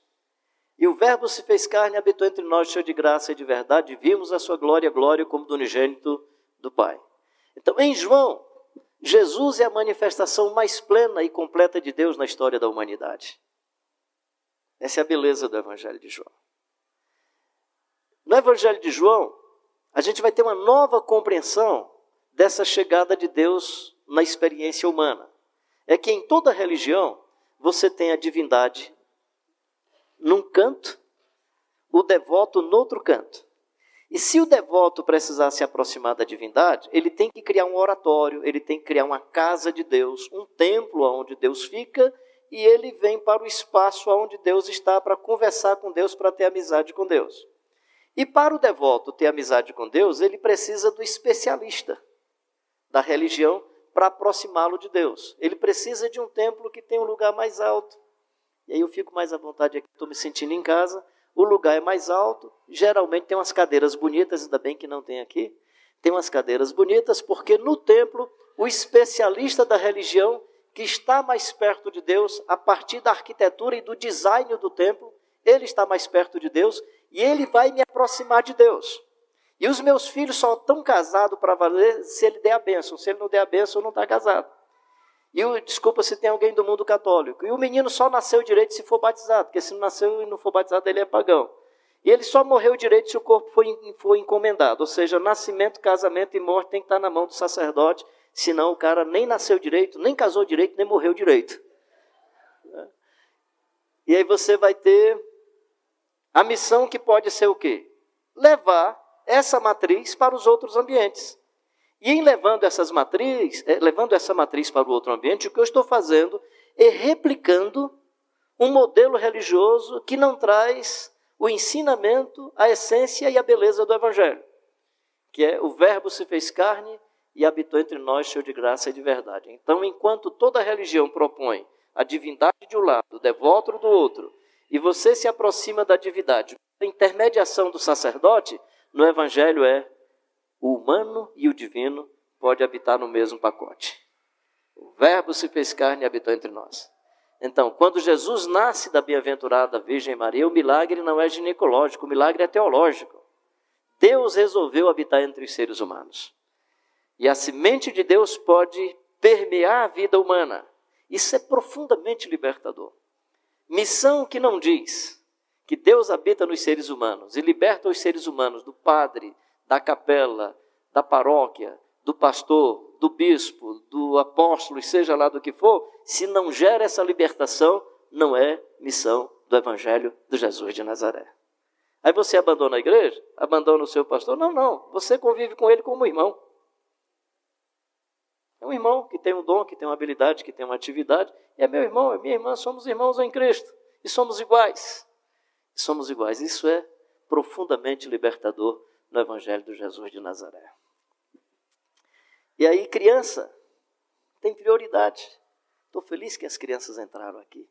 E o Verbo se fez carne e habitou entre nós, cheio de graça e de verdade, e vimos a sua glória como do unigênito do Pai. Então, em João, Jesus é a manifestação mais plena e completa de Deus na história da humanidade. Essa é a beleza do Evangelho de João. No Evangelho de João, a gente vai ter uma nova compreensão dessa chegada de Deus na experiência humana. É que em toda religião, você tem a divindade num canto, o devoto no outro canto. E se o devoto precisar se aproximar da divindade, ele tem que criar um oratório, ele tem que criar uma casa de Deus, um templo onde Deus fica, e ele vem para o espaço onde Deus está para conversar com Deus, para ter amizade com Deus. E para o devoto ter amizade com Deus, ele precisa do especialista da religião para aproximá-lo de Deus. Ele precisa de um templo que tem um lugar mais alto. E aí eu fico mais à vontade aqui, estou me sentindo em casa. O lugar é mais alto, geralmente tem umas cadeiras bonitas, ainda bem que não tem aqui. Tem umas cadeiras bonitas, porque no templo, o especialista da religião, que está mais perto de Deus, a partir da arquitetura e do design do templo, ele está mais perto de Deus, e ele vai me aproximar de Deus. E os meus filhos só estão casados para valer se ele der a bênção. Se ele não der a bênção, não está casado. Desculpa se tem alguém do mundo católico. E o menino só nasceu direito se for batizado, porque se não nasceu e não for batizado, ele é pagão. E ele só morreu direito se o corpo for encomendado. Ou seja, nascimento, casamento e morte tem que estar na mão do sacerdote, senão o cara nem nasceu direito, nem casou direito, nem morreu direito. E aí você vai ter a missão que pode ser o quê? Levar essa matriz para os outros ambientes. E em levando essa matriz para o outro ambiente, o que eu estou fazendo é replicando um modelo religioso que não traz o ensinamento, a essência e a beleza do Evangelho, que é: o Verbo se fez carne e habitou entre nós, cheio de graça e de verdade. Então, enquanto toda religião propõe a divindade de um lado, o devoto do outro, e você se aproxima da divindade, a intermediação do sacerdote, no Evangelho é o humano e o divino pode habitar no mesmo pacote. O Verbo se fez carne e habitou entre nós. Então, quando Jesus nasce da bem-aventurada Virgem Maria, o milagre não é ginecológico, o milagre é teológico. Deus resolveu habitar entre os seres humanos. E a semente de Deus pode permear a vida humana. Isso é profundamente libertador. Missão que não diz que Deus habita nos seres humanos e liberta os seres humanos do padre, da capela, da paróquia, do pastor, do bispo, do apóstolo, e seja lá do que for, se não gera essa libertação, não é missão do Evangelho de Jesus de Nazaré. Aí você abandona a igreja? Abandona o seu pastor? Não. Você convive com ele como irmão. É um irmão que tem um dom, que tem uma habilidade, que tem uma atividade. E é meu irmão, é minha irmã, somos irmãos em Cristo. E somos iguais. Somos iguais. Isso é profundamente libertador no Evangelho de Jesus de Nazaré. E aí, criança tem prioridade. Estou feliz que as crianças entraram aqui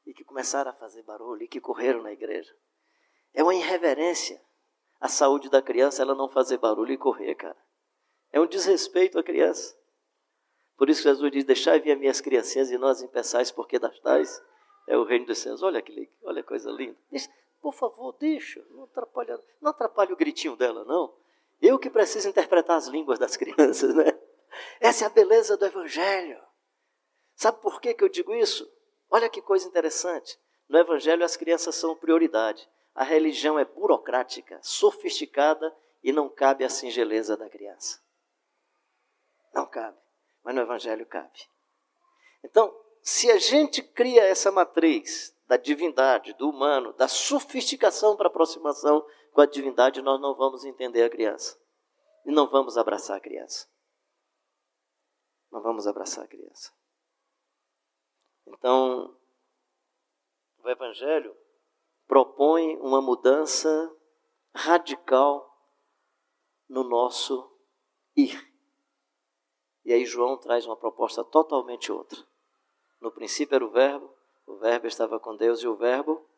e que começaram a fazer barulho e que correram na igreja. É uma irreverência a saúde da criança, ela não fazer barulho e correr, cara. É um desrespeito à criança. Por isso que Jesus diz, deixai vir as minhas criancinhas e nós empeçais, porque das tais é o reino dos céus. Olha que coisa linda. Deixa, por favor, deixa. Não atrapalhe o gritinho dela, não. Eu que preciso interpretar as línguas das crianças, né? Essa é a beleza do Evangelho. Sabe por que eu digo isso? Olha que coisa interessante. No Evangelho as crianças são prioridade. A religião é burocrática, sofisticada e não cabe à singeleza da criança. Não cabe, mas no Evangelho cabe. Então, se a gente cria essa matriz da divindade, do humano, da sofisticação para aproximação com a divindade, nós não vamos entender a criança. E não vamos abraçar a criança. Não vamos abraçar a criança. Então, o Evangelho propõe uma mudança radical no nosso ir. E aí João traz uma proposta totalmente outra. No princípio era o Verbo estava com Deus e o Verbo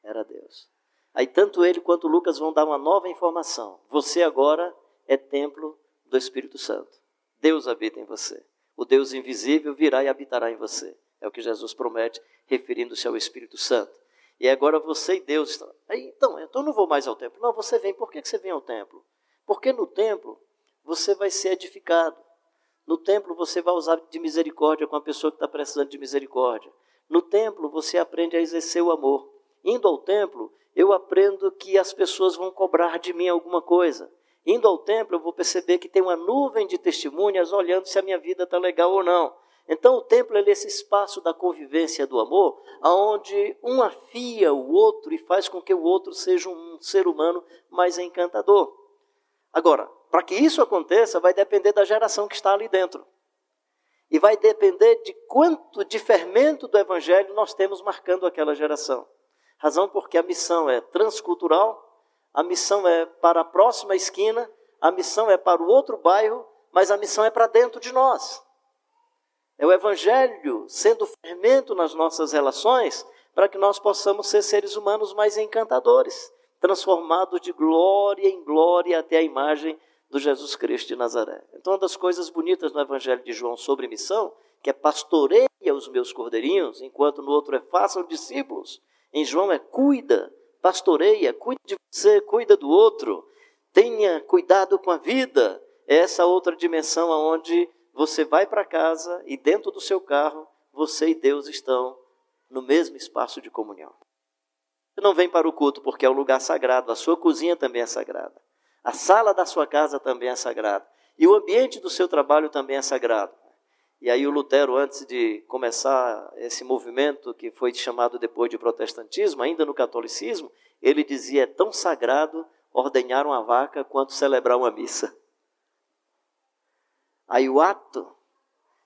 era Deus. Aí tanto ele quanto Lucas vão dar uma nova informação. Você agora é templo do Espírito Santo. Deus habita em você. O Deus invisível virá e habitará em você. É o que Jesus promete, referindo-se ao Espírito Santo. E agora você e Deus estão... Então eu não vou mais ao templo. Não, você vem. Por que você vem ao templo? Porque no templo você vai ser edificado. No templo você vai usar de misericórdia com a pessoa que está precisando de misericórdia. No templo você aprende a exercer o amor. Indo ao templo, eu aprendo que as pessoas vão cobrar de mim alguma coisa. Indo ao templo, eu vou perceber que tem uma nuvem de testemunhas olhando se a minha vida está legal ou não. Então o templo é esse espaço da convivência do amor, onde um afia o outro e faz com que o outro seja um ser humano mais encantador. Agora, para que isso aconteça, vai depender da geração que está ali dentro. E vai depender de quanto de fermento do Evangelho nós temos marcando aquela geração. Razão porque a missão é transcultural, a missão é para a próxima esquina, a missão é para o outro bairro, mas a missão é para dentro de nós. É o Evangelho sendo fermento nas nossas relações para que nós possamos ser seres humanos mais encantadores, transformados de glória em glória até a imagem do Jesus Cristo de Nazaré. Então, uma das coisas bonitas no Evangelho de João sobre missão, que é pastoreia os meus cordeirinhos, enquanto no outro é façam discípulos. Em João é cuida, pastoreia, cuida de você, cuida do outro, tenha cuidado com a vida. É essa outra dimensão onde você vai para casa e dentro do seu carro, você e Deus estão no mesmo espaço de comunhão. Você não vem para o culto porque é um lugar sagrado, a sua cozinha também é sagrada. A sala da sua casa também é sagrada. E o ambiente do seu trabalho também é sagrado. E aí o Lutero, antes de começar esse movimento que foi chamado depois de protestantismo, ainda no catolicismo, ele dizia, é tão sagrado ordenhar uma vaca quanto celebrar uma missa. Aí o ato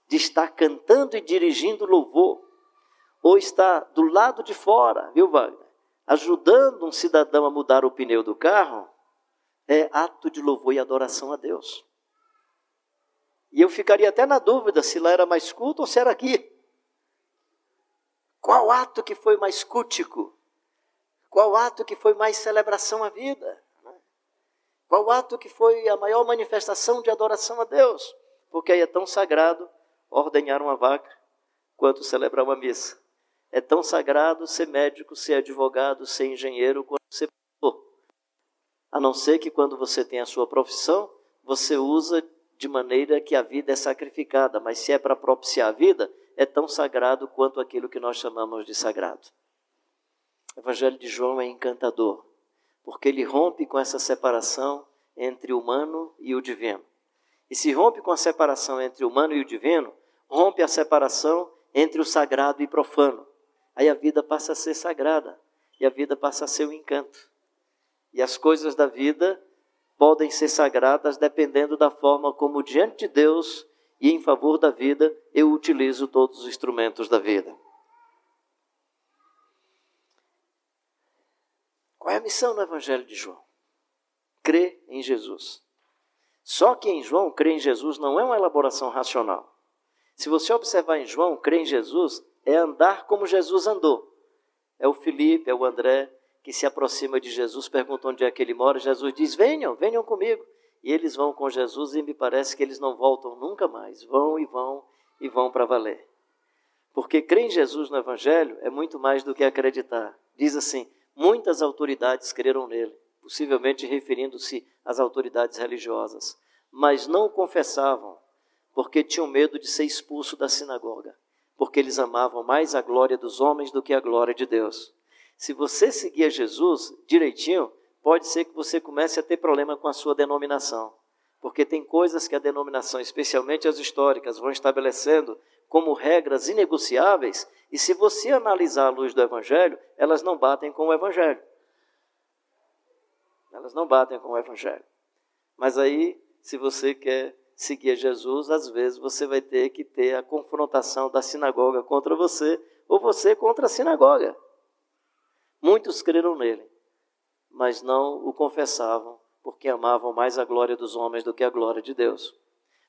de estar cantando e dirigindo louvor, ou estar do lado de fora, viu, Wagner? Ajudando um cidadão a mudar o pneu do carro, é ato de louvor e adoração a Deus. E eu ficaria até na dúvida se lá era mais culto ou se era aqui. Qual ato que foi mais cultico? Qual ato que foi mais celebração à vida? Qual ato que foi a maior manifestação de adoração a Deus? Porque aí é tão sagrado ordenhar uma vaca quanto celebrar uma missa. É tão sagrado ser médico, ser advogado, ser engenheiro, quanto ser pastor. A não ser que quando você tem a sua profissão, você usa de maneira que a vida é sacrificada. Mas se é para propiciar a vida, é tão sagrado quanto aquilo que nós chamamos de sagrado. O Evangelho de João é encantador, porque ele rompe com essa separação entre o humano e o divino. E se rompe com a separação entre o humano e o divino, rompe a separação entre o sagrado e profano. Aí a vida passa a ser sagrada, e a vida passa a ser um encanto. E as coisas da vida podem ser sagradas dependendo da forma como diante de Deus e em favor da vida eu utilizo todos os instrumentos da vida. Qual é a missão do Evangelho de João? Crer em Jesus. Só que em João, crer em Jesus não é uma elaboração racional. Se você observar em João, crer em Jesus é andar como Jesus andou. É o Felipe, é o André, que se aproxima de Jesus, pergunta onde é que ele mora. Jesus diz, venham comigo. E eles vão com Jesus e me parece que eles não voltam nunca mais. Vão para valer. Porque crer em Jesus no Evangelho é muito mais do que acreditar. Diz assim, muitas autoridades creram nele, possivelmente referindo-se às autoridades religiosas, mas não o confessavam, porque tinham medo de ser expulso da sinagoga, porque eles amavam mais a glória dos homens do que a glória de Deus. Se você seguir Jesus direitinho, pode ser que você comece a ter problema com a sua denominação, porque tem coisas que a denominação, especialmente as históricas, vão estabelecendo como regras inegociáveis, e se você analisar à luz do Evangelho, elas não batem com o Evangelho. Elas não batem com o Evangelho. Mas aí, se você quer seguir Jesus, às vezes você vai ter que ter a confrontação da sinagoga contra você, ou você contra a sinagoga. Muitos creram nele, mas não o confessavam, porque amavam mais a glória dos homens do que a glória de Deus.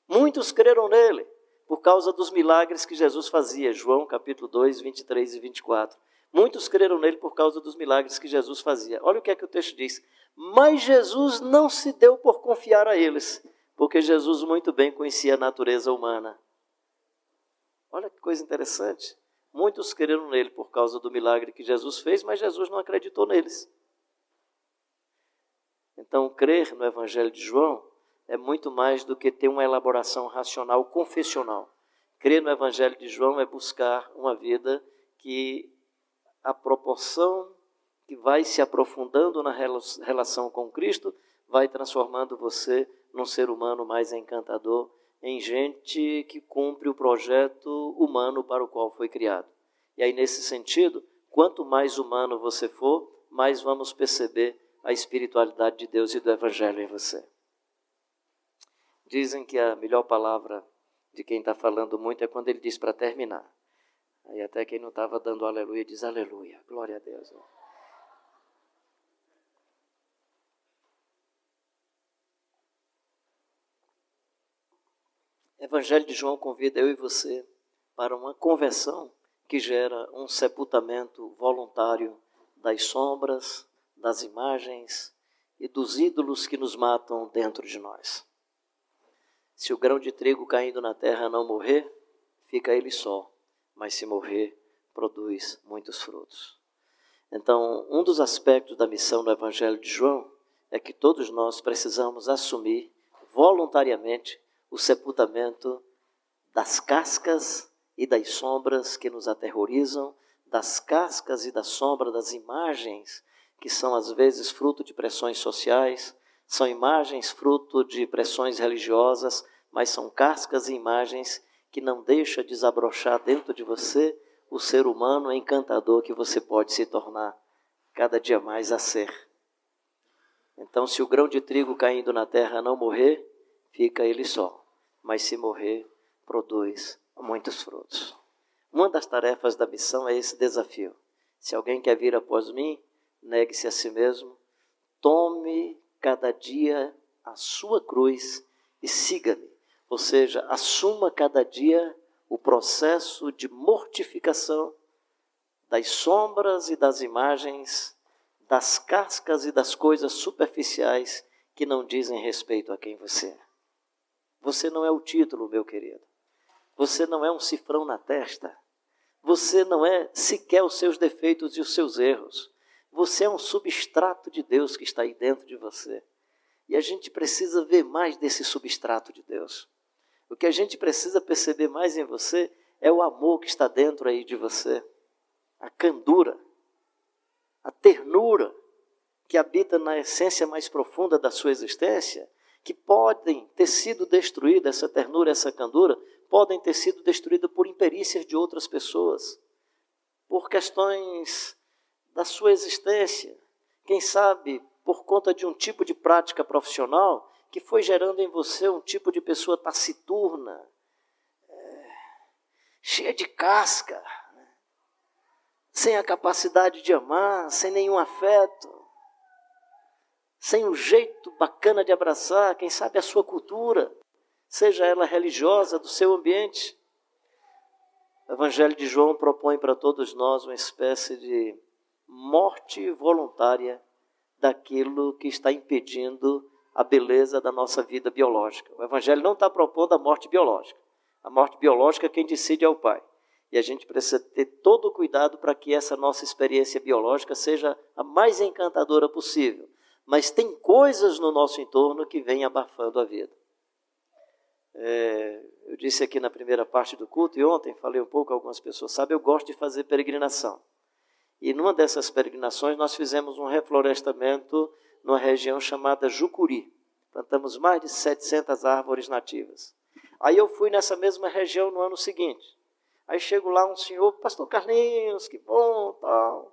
Muitos creram nele, por causa dos milagres que Jesus fazia, João capítulo 2, 23 e 24. Muitos creram nele por causa dos milagres que Jesus fazia. Olha o que é que o texto diz. Mas Jesus não se deu por confiar a eles, porque Jesus muito bem conhecia a natureza humana. Olha que coisa interessante. Muitos creram nele por causa do milagre que Jesus fez, mas Jesus não acreditou neles. Então, crer no Evangelho de João é muito mais do que ter uma elaboração racional confessional. Crer no Evangelho de João é buscar uma vida que a proporção que vai se aprofundando na relação com Cristo vai transformando você num ser humano mais encantador, em gente que cumpre o projeto humano para o qual foi criado. E aí, nesse sentido, quanto mais humano você for, mais vamos perceber a espiritualidade de Deus e do Evangelho em você. Dizem que a melhor palavra de quem está falando muito é quando ele diz para terminar. Aí até quem não estava dando aleluia diz aleluia, glória a Deus. O Evangelho de João convida eu e você para uma conversão que gera um sepultamento voluntário das sombras, das imagens e dos ídolos que nos matam dentro de nós. Se o grão de trigo caindo na terra não morrer, fica ele só, mas se morrer, produz muitos frutos. Então, um dos aspectos da missão do Evangelho de João é que todos nós precisamos assumir voluntariamente o sepultamento das cascas e das sombras que nos aterrorizam, das cascas e da sombra das imagens que são às vezes fruto de pressões sociais, são imagens fruto de pressões religiosas, mas são cascas e imagens que não deixam desabrochar dentro de você o ser humano encantador que você pode se tornar cada dia mais a ser. Então, se o grão de trigo caindo na terra não morrer, fica ele só. Mas se morrer, produz muitos frutos. Uma das tarefas da missão é esse desafio. Se alguém quer vir após mim, negue-se a si mesmo, tome cada dia a sua cruz e siga-me. Ou seja, assuma cada dia o processo de mortificação das sombras e das imagens, das cascas e das coisas superficiais que não dizem respeito a quem você é. Você não é o título, meu querido. Você não é um cifrão na testa. Você não é sequer os seus defeitos e os seus erros. Você é um substrato de Deus que está aí dentro de você. E a gente precisa ver mais desse substrato de Deus. O que a gente precisa perceber mais em você é o amor que está dentro aí de você. A candura, a ternura que habita na essência mais profunda da sua existência, que podem ter sido destruídas, essa ternura, essa candura, podem ter sido destruídas por imperícias de outras pessoas, por questões da sua existência, quem sabe por conta de um tipo de prática profissional que foi gerando em você um tipo de pessoa taciturna, cheia de casca, sem a capacidade de amar, sem nenhum afeto, sem um jeito bacana de abraçar, quem sabe a sua cultura, seja ela religiosa, do seu ambiente. O Evangelho de João propõe para todos nós uma espécie de morte voluntária daquilo que está impedindo a beleza da nossa vida biológica. O Evangelho não está propondo a morte biológica. A morte biológica quem decide é o Pai. E a gente precisa ter todo o cuidado para que essa nossa experiência biológica seja a mais encantadora possível. Mas tem coisas no nosso entorno que vêm abafando a vida. Eu disse aqui na primeira parte do culto, e ontem falei um pouco, algumas pessoas sabem, eu gosto de fazer peregrinação. E numa dessas peregrinações nós fizemos um reflorestamento numa região chamada Jucuri. Plantamos mais de 700 árvores nativas. Aí eu fui nessa mesma região no ano seguinte. Aí chego lá um senhor, pastor Carlinhos, que bom, tal.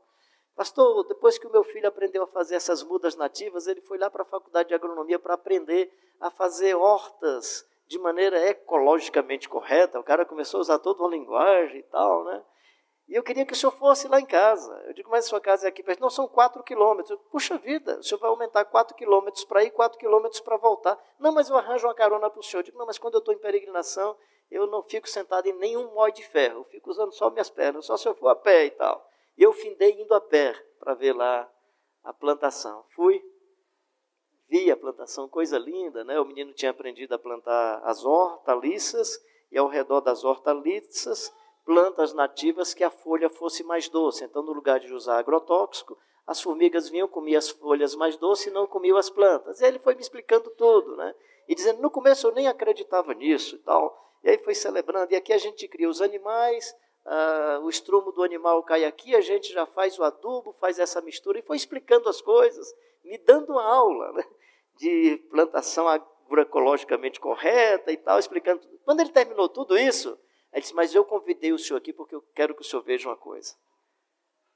Pastor, depois que o meu filho aprendeu a fazer essas mudas nativas, ele foi lá para a faculdade de agronomia para aprender a fazer hortas de maneira ecologicamente correta. O cara começou a usar toda uma linguagem e tal, né? E eu queria que o senhor fosse lá em casa. Eu digo, mas a sua casa é aqui perto? Não, são 4 quilômetros. Puxa vida, o senhor vai aumentar 4 quilômetros para ir, 4 quilômetros para voltar. Não, mas eu arranjo uma carona para o senhor. Eu digo, não, mas quando eu estou em peregrinação, eu não fico sentado em nenhum mói de ferro. Eu fico usando só minhas pernas, só se eu for a pé e tal. E eu findei indo a pé para ver lá a plantação. Fui, vi a plantação, coisa linda, né? O menino tinha aprendido a plantar as hortaliças e ao redor das hortaliças, plantas nativas que a folha fosse mais doce. Então, no lugar de usar agrotóxico, as formigas vinham, comiam as folhas mais doces e não comiam as plantas. E aí ele foi me explicando tudo, né? E dizendo, no começo eu nem acreditava nisso e tal. E aí foi celebrando. E aqui a gente cria os animais, o estrumo do animal cai aqui, a gente já faz o adubo, faz essa mistura. E foi explicando as coisas, me dando uma aula, né, de plantação agroecologicamente correta e tal, explicando tudo. Quando ele terminou tudo isso, ele disse, mas eu convidei o senhor aqui porque eu quero que o senhor veja uma coisa.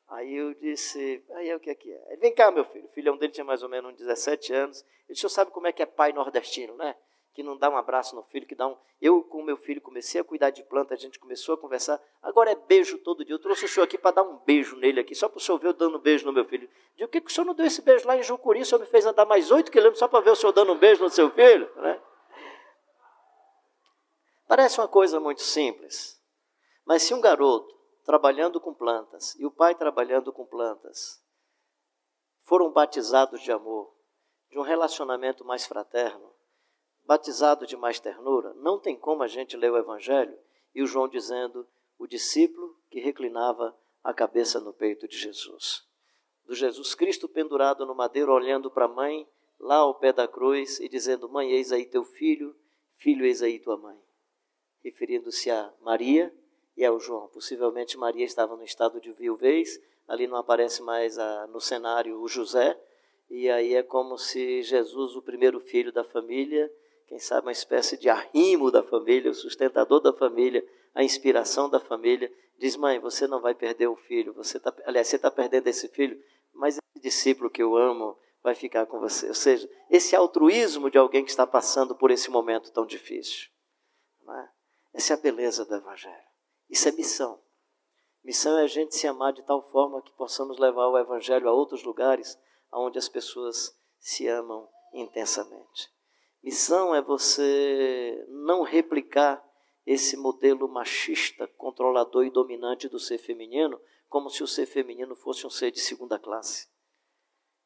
Aí eu disse, aí o que é que é? Ele, vem cá, meu filho. O filhão dele tinha mais ou menos uns 17 anos. Ele disse, o senhor sabe como é que é pai nordestino, né? Que não dá um abraço no filho, que dá um... Eu, com o meu filho, comecei a cuidar de planta, a gente começou a conversar. Agora é beijo todo dia. Eu trouxe o senhor aqui para dar um beijo nele aqui, só para o senhor ver eu dando um beijo no meu filho. Eu digo, por que o senhor não deu esse beijo lá em Jucuri? O senhor me fez andar mais 8 quilômetros só para ver o senhor dando um beijo no seu filho, né? Parece uma coisa muito simples. Mas se um garoto trabalhando com plantas e o pai trabalhando com plantas foram batizados de amor, de um relacionamento mais fraterno, batizado de mais ternura, não tem como a gente ler o Evangelho e o João dizendo o discípulo que reclinava a cabeça no peito de Jesus. Do Jesus Cristo pendurado no madeiro, olhando para a mãe lá ao pé da cruz e dizendo, mãe, eis aí teu filho, filho, eis aí tua mãe. Referindo-se a Maria e ao João. Possivelmente Maria estava no estado de viuvez, ali não aparece mais no cenário o José, e aí é como se Jesus, o primeiro filho da família, quem sabe uma espécie de arrimo da família, o sustentador da família, a inspiração da família, diz, mãe, você não vai perder o filho, você está perdendo esse filho, mas esse discípulo que eu amo vai ficar com você. Ou seja, esse altruísmo de alguém que está passando por esse momento tão difícil. Não é? Essa é a beleza do Evangelho. Isso é missão. Missão é a gente se amar de tal forma que possamos levar o Evangelho a outros lugares onde as pessoas se amam intensamente. Missão é você não replicar esse modelo machista, controlador e dominante do ser feminino, como se o ser feminino fosse um ser de segunda classe.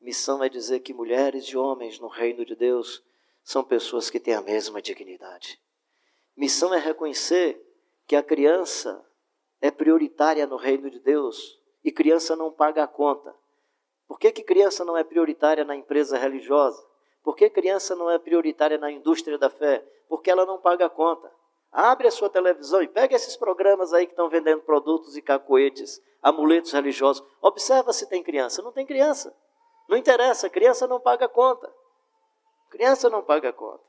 Missão é dizer que mulheres e homens no reino de Deus são pessoas que têm a mesma dignidade. Missão é reconhecer que a criança é prioritária no reino de Deus e criança não paga a conta. Por que criança não é prioritária na empresa religiosa? Por que criança não é prioritária na indústria da fé? Porque ela não paga a conta. Abre a sua televisão e pega esses programas aí que estão vendendo produtos e cacoetes, amuletos religiosos. Observa se tem criança. Não tem criança. Não interessa, criança não paga a conta. Criança não paga a conta.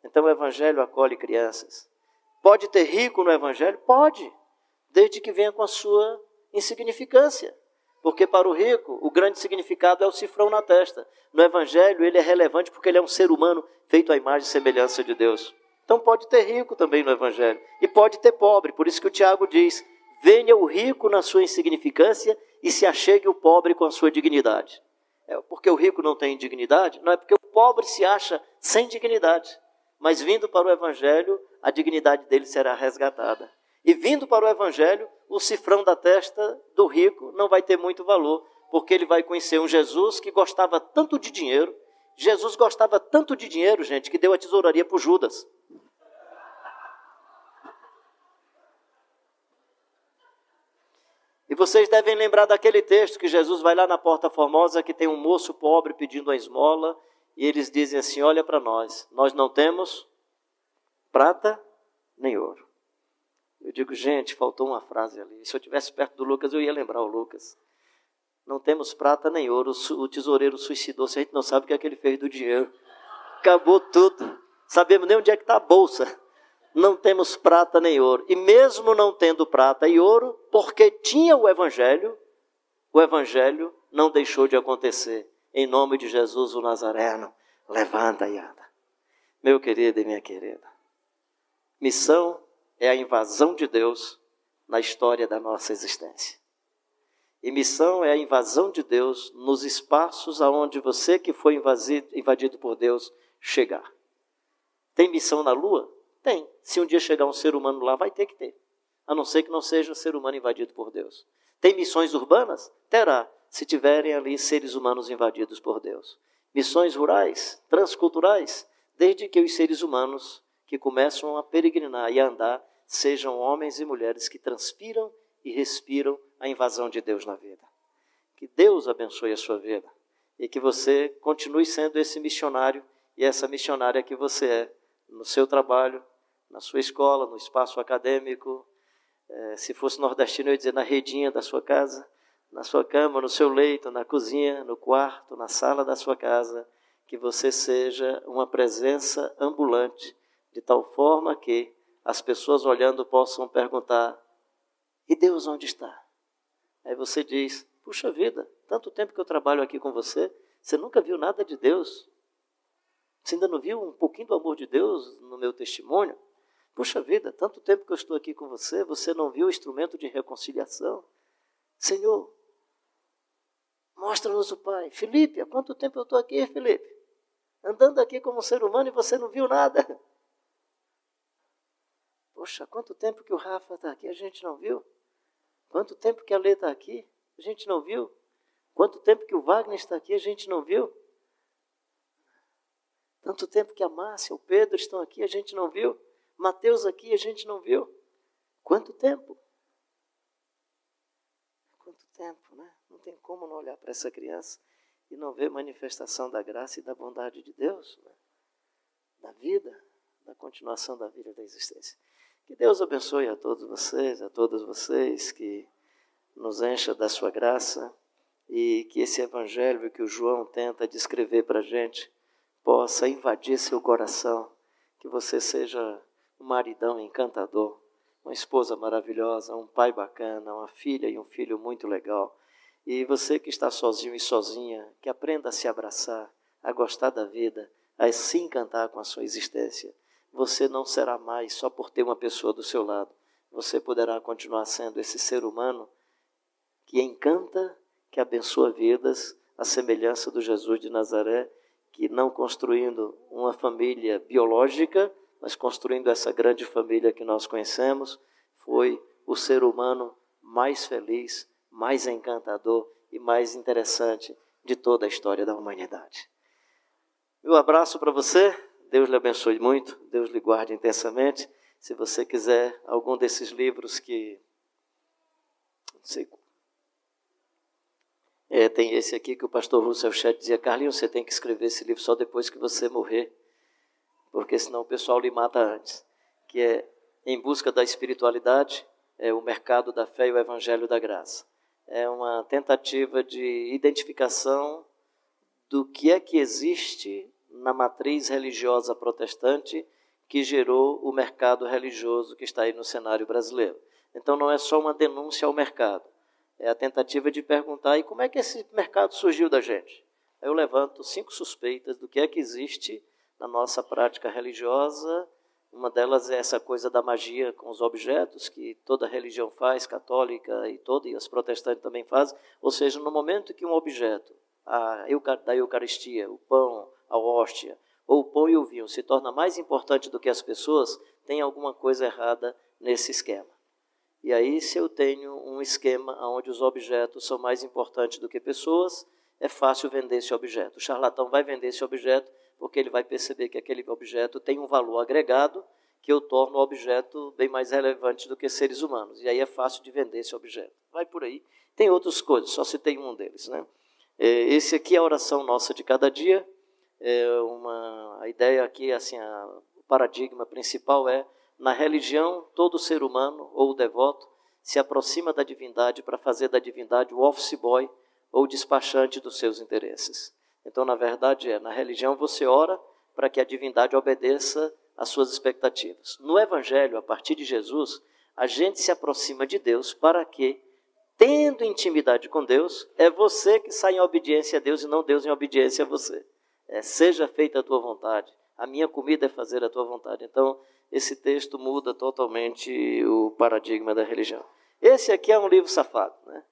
Então o Evangelho acolhe crianças. Pode ter rico no Evangelho? Pode, desde que venha com a sua insignificância. Porque para o rico, o grande significado é o cifrão na testa. No Evangelho, ele é relevante porque ele é um ser humano feito à imagem e semelhança de Deus. Então pode ter rico também no Evangelho. E pode ter pobre. Por isso que o Tiago diz, venha o rico na sua insignificância e se achegue o pobre com a sua dignidade. É porque o rico não tem dignidade? Não, é porque o pobre se acha sem dignidade. Mas vindo para o Evangelho, a dignidade dele será resgatada. E vindo para o Evangelho, o cifrão da testa do rico não vai ter muito valor, porque ele vai conhecer um Jesus que gostava tanto de dinheiro. Jesus gostava tanto de dinheiro, gente, que deu a tesouraria para o Judas. E vocês devem lembrar daquele texto que Jesus vai lá na Porta Formosa, que tem um moço pobre pedindo a esmola, e eles dizem assim, olha para nós não temos prata nem ouro. Eu digo, gente, faltou uma frase ali. Se eu estivesse perto do Lucas, eu ia lembrar o Lucas. Não temos prata nem ouro, o tesoureiro suicidou-se, a gente não sabe o que é que ele fez do dinheiro. Acabou tudo. Sabemos nem onde é que está a bolsa. Não temos prata nem ouro. E mesmo não tendo prata e ouro, porque tinha o Evangelho não deixou de acontecer. Em nome de Jesus, o Nazareno, levanta e anda. Meu querido e minha querida, missão é a invasão de Deus na história da nossa existência. E missão é a invasão de Deus nos espaços aonde você que foi invadido por Deus chegar. Tem missão na Lua? Tem. Se um dia chegar um ser humano lá, vai ter que ter. A não ser que não seja um ser humano invadido por Deus. Tem missões urbanas? Terá, se tiverem ali seres humanos invadidos por Deus. Missões rurais, transculturais, desde que os seres humanos que começam a peregrinar e a andar sejam homens e mulheres que transpiram e respiram a invasão de Deus na vida. Que Deus abençoe a sua vida e que você continue sendo esse missionário e essa missionária que você é no seu trabalho, na sua escola, no espaço acadêmico, se fosse nordestino eu ia dizer na redinha da sua casa, na sua cama, no seu leito, na cozinha, no quarto, na sala da sua casa, que você seja uma presença ambulante, de tal forma que as pessoas olhando possam perguntar, e Deus onde está? Aí você diz, puxa vida, tanto tempo que eu trabalho aqui com você, você nunca viu nada de Deus? Você ainda não viu um pouquinho do amor de Deus no meu testemunho? Puxa vida, tanto tempo que eu estou aqui com você, você não viu o instrumento de reconciliação? Senhor, mostra-nos o Pai. Felipe, há quanto tempo eu estou aqui, Felipe? Andando aqui como um ser humano e você não viu nada. Poxa, quanto tempo que o Rafa está aqui, a gente não viu? Quanto tempo que a Lê está aqui, a gente não viu? Quanto tempo que o Wagner está aqui, a gente não viu? Tanto tempo que a Márcia, o Pedro estão aqui, a gente não viu? Mateus aqui, a gente não viu? Quanto tempo? Quanto tempo, né? Não tem como não olhar para essa criança e não ver manifestação da graça e da bondade de Deus, né? Da vida, da continuação da vida e da existência. Que Deus abençoe a todos vocês, a todas vocês, que nos encha da sua graça e que esse evangelho que o João tenta descrever para a gente possa invadir seu coração, que você seja um maridão encantador, uma esposa maravilhosa, um pai bacana, uma filha e um filho muito legal. E você que está sozinho e sozinha, que aprenda a se abraçar, a gostar da vida, a se encantar com a sua existência. Você não será mais só por ter uma pessoa do seu lado. Você poderá continuar sendo esse ser humano que encanta, que abençoa vidas, a semelhança do Jesus de Nazaré, que não construindo uma família biológica, mas construindo essa grande família que nós conhecemos, foi o ser humano mais feliz, mais encantador e mais interessante de toda a história da humanidade. Meu abraço para você, Deus lhe abençoe muito, Deus lhe guarde intensamente. Se você quiser algum desses livros que... Não sei... tem esse aqui que o pastor Russell Shedd dizia: Carlinhos, você tem que escrever esse livro só depois que você morrer, porque senão o pessoal lhe mata antes. Que é Em Busca da Espiritualidade, o Mercado da Fé e o Evangelho da Graça. É uma tentativa de identificação do que é que existe na matriz religiosa protestante que gerou o mercado religioso que está aí no cenário brasileiro. Então não é só uma denúncia ao mercado, é a tentativa de perguntar: e como é que esse mercado surgiu da gente? Eu levanto 5 suspeitas do que é que existe na nossa prática religiosa. Uma delas é essa coisa da magia com os objetos, que toda religião faz, católica e as protestantes também fazem. Ou seja, no momento que um objeto, da Eucaristia, o pão, a hóstia, ou o pão e o vinho, se torna mais importante do que as pessoas, tem alguma coisa errada nesse esquema. E aí, se eu tenho um esquema onde os objetos são mais importantes do que pessoas, é fácil vender esse objeto. O charlatão vai vender esse objeto porque ele vai perceber que aquele objeto tem um valor agregado que eu torno o objeto bem mais relevante do que seres humanos. E aí é fácil de vender esse objeto. Vai por aí. Tem outras coisas, só citei um deles, né? Esse aqui é a oração nossa de cada dia. A ideia aqui, assim, o paradigma principal é: na religião, todo ser humano ou devoto se aproxima da divindade para fazer da divindade o office boy ou despachante dos seus interesses. Então, na verdade, na religião você ora para que a divindade obedeça às suas expectativas. No Evangelho, a partir de Jesus, a gente se aproxima de Deus para que, tendo intimidade com Deus, é você que sai em obediência a Deus e não Deus em obediência a você. Seja feita a tua vontade, a minha comida é fazer a tua vontade. Então, esse texto muda totalmente o paradigma da religião. Esse aqui é um livro safado, né?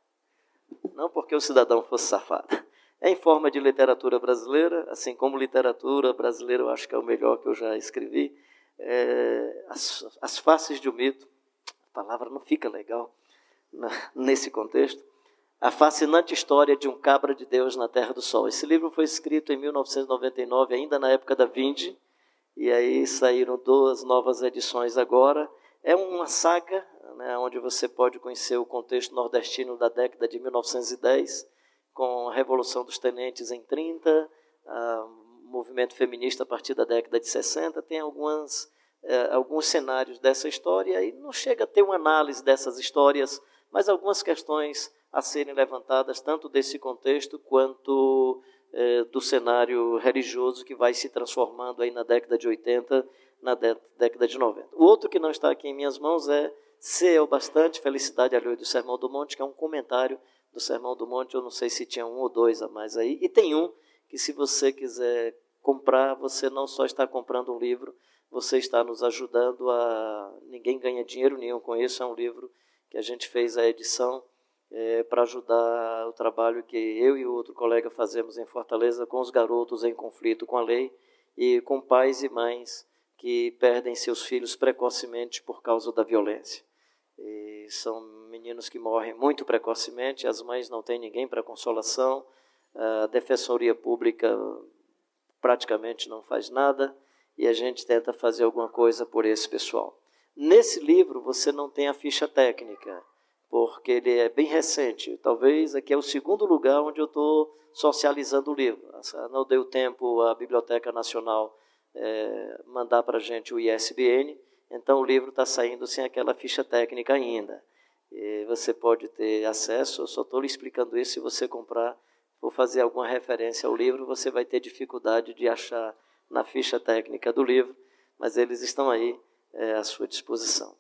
Não porque o cidadão fosse safado. É em forma de literatura brasileira, assim como literatura brasileira eu acho que é o melhor que eu já escrevi. As Faces de um Mito, a palavra não fica legal nesse contexto. A fascinante história de um cabra de Deus na Terra do Sol. Esse livro foi escrito em 1999, ainda na época da Vinde, e aí saíram 2 novas edições agora. É uma saga, né, onde você pode conhecer o contexto nordestino da década de 1910, com a Revolução dos Tenentes em 30, movimento feminista a partir da década de 60, tem alguns cenários dessa história, e não chega a ter uma análise dessas histórias, mas algumas questões a serem levantadas, tanto desse contexto quanto do cenário religioso que vai se transformando aí na década de 80, na década de 90. O outro que não está aqui em minhas mãos é Ser o Bastante, Felicidade Alheia do Sermão do Monte, que é um comentário do Sermão do Monte. Eu não sei se tinha 1 ou 2 a mais aí. E tem um que, se você quiser comprar, você não só está comprando um livro, você está nos ajudando a... Ninguém ganha dinheiro nenhum com isso, é um livro que a gente fez a edição para ajudar o trabalho que eu e o outro colega fazemos em Fortaleza com os garotos em conflito com a lei e com pais e mães que perdem seus filhos precocemente por causa da violência. E são meninos que morrem muito precocemente, as mães não têm ninguém para consolação, a Defensoria Pública praticamente não faz nada, e a gente tenta fazer alguma coisa por esse pessoal. Nesse livro você não tem a ficha técnica, porque ele é bem recente. Talvez aqui é o 2º lugar onde eu estou socializando o livro. Não deu tempo a Biblioteca Nacional mandar para a gente o ISBN, então o livro está saindo sem aquela ficha técnica ainda. E você pode ter acesso, eu só estou lhe explicando isso. Se você comprar, for fazer alguma referência ao livro, você vai ter dificuldade de achar na ficha técnica do livro, mas eles estão aí à sua disposição.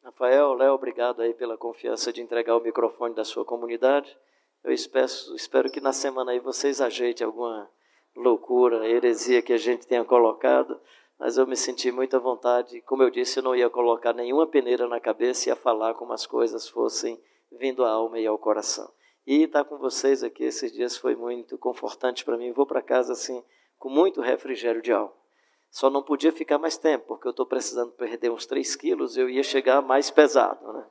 Rafael, Léo, obrigado aí pela confiança de entregar o microfone da sua comunidade. Eu espero que na semana aí vocês ajeitem alguma loucura, heresia que a gente tenha colocado, mas eu me senti muito à vontade. Como eu disse, eu não ia colocar nenhuma peneira na cabeça e ia falar como as coisas fossem vindo à alma e ao coração. E estar com vocês aqui esses dias foi muito confortante para mim. Vou para casa assim com muito refrigério de alma. Só não podia ficar mais tempo, porque eu estou precisando perder uns 3 quilos, eu ia chegar mais pesado, né?